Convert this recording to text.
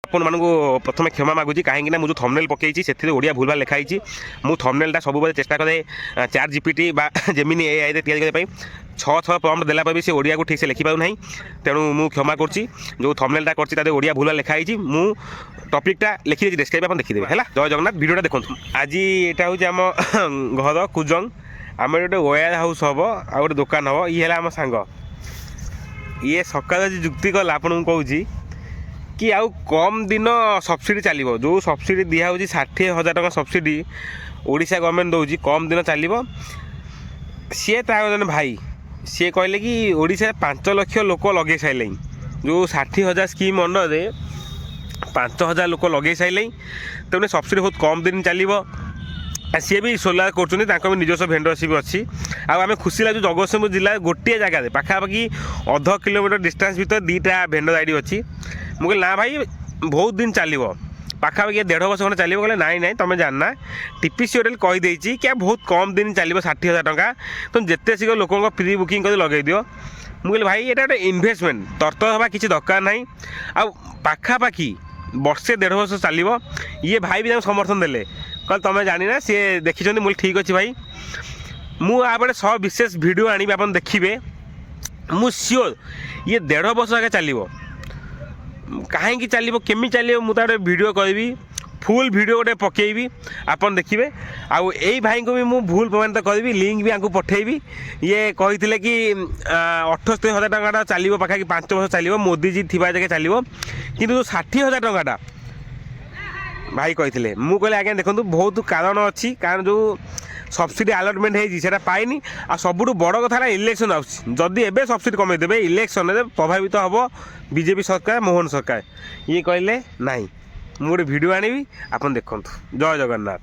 ଆପଣମାନଙ୍କୁ ପ୍ରଥମେ କ୍ଷମା ମାଗୁଛି କାହିଁକିନା ମୁଁ ଯେଉଁ ଥମ୍ବନେଲ୍ ପକାଇଛି ସେଥିରେ ଓଡ଼ିଆ ଭୁଲଭାଲ ଲେଖା ହେଇଛି। ମୁଁ ଥମ୍ବନେଲ୍ଟା ସବୁବେଳେ ଚେଷ୍ଟା କରେ ଚାଟ୍ ଜିପିଟି ବା ଜେମିନି ଏଆଇରେ ତିଆରି କରିବା ପାଇଁ। ଛଅ ପ୍ରମ୍ପ୍ଟ ଦେଲା ପରେ ବି ସେ ଓଡ଼ିଆକୁ ଠିକ୍ ସେ ଲେଖିପାରୁନାହିଁ। ତେଣୁ ମୁଁ କ୍ଷମା କରୁଛି। ଯେଉଁ ଥମ୍ବନେଲ୍ଟା କରିଛି ତା ଦେହରେ ଓଡ଼ିଆ ଭୁଲଭାଲ ଲେଖା ହେଇଛି। ମୁଁ ଟପିକ୍ଟା ଲେଖିଦେଇଛି ଡେସ୍କ୍ରାଇବ୍ ଆପଣ ଦେଖିଦେବେ ହେଲା। ଜୟ ଜଗନ୍ନାଥ। ଭିଡ଼ିଓଟା ଦେଖନ୍ତୁ। ଆଜି ଏଇଟା ହେଉଛି ଆମ ଘର କୁଜଙ୍ଗ। ଆମର ଗୋଟେ ୱେୟାର ହାଉସ୍ ହେବ ଆଉ ଗୋଟେ ଦୋକାନ ହେବ। ଇଏ ହେଲା ଆମ ସାଙ୍ଗ। ଇଏ ସକାଳେ ଆଜି ଯୁକ୍ତି କଲା ଆପଣଙ୍କୁ କହୁଛି कि आउ कम दिन सब्सिडी चलो जो सब्सिडी दिहर 60,000 टका सब्सिडी ओडिशा गवर्नमेंट दौर कम दिन चलो सी जन भाई सी कहले कि ओडिशा 5 लाख लोक लगे सारे जो 60,000 स्कीम अंडर 5,000 लोक लगे सारे तेनाली सब्सिडी बहुत कम दिन चलो सी भी सोलार कर निजस्व भेंडरसी भी अच्छी आम खुशी लगे जगतसिंहपुर जिला गोटे जगह पाखापाखि अध किलोमीटर डिस्टेंस भर 2टा भेंडर आईडी अच्छी मुझे ना भाई बहुत दिन चलो पाखापाखि 1.5 वर्ष खंडे चलो कहले नाई नाई तुम जानना टीपीसी होटेल कहीदेची कि बहुत कम दिन चलो 60,000 टका तुम जिते शीघ्र लोक प्री बुकिंग कर लगे दियो मुझे भाई ये गोटे इनभेस्टमेंट तरतर हवा किसी दरकार ना आ पाखापाखि वर्षे 1.5 वर्ष चलो ये भाई भी समर्थन देले कल तुम जानी ना सी देखी मुझे ठीक अच्छे भाई मुझे सविशेष भिड आनी आप देखिए मु सियोर ये 1.5 वर्ष आगे चलो कहीं चलो केमी चलो मुझे वीडियो करी फुल वीडियो गोटे पकेबी आपन देखिए आउ यही भाई को भी मुझे भूल प्रमाणित करी लिंक भी आपको पठेबी ये कही कि 78,000 टका चलो पाखा 5 वर्ष चलो मोदीजी थी जगह चलो कि 60,000 टका भाई कही मुझे कहले आज्ञा देखो बहुत कारण अच्छी कारण जो सब्सिडी अलटमेंट होता पाइनि आ सबुठ बड़ कथा इलेक्शन आदि एवं सब्सिडी कमेदेवे इलेक्शन में प्रभावित हम बीजेपी सरकार मोहन सरकार ये कहले ना मुझे वीडियो आनी आप देखो जय जगन्नाथ।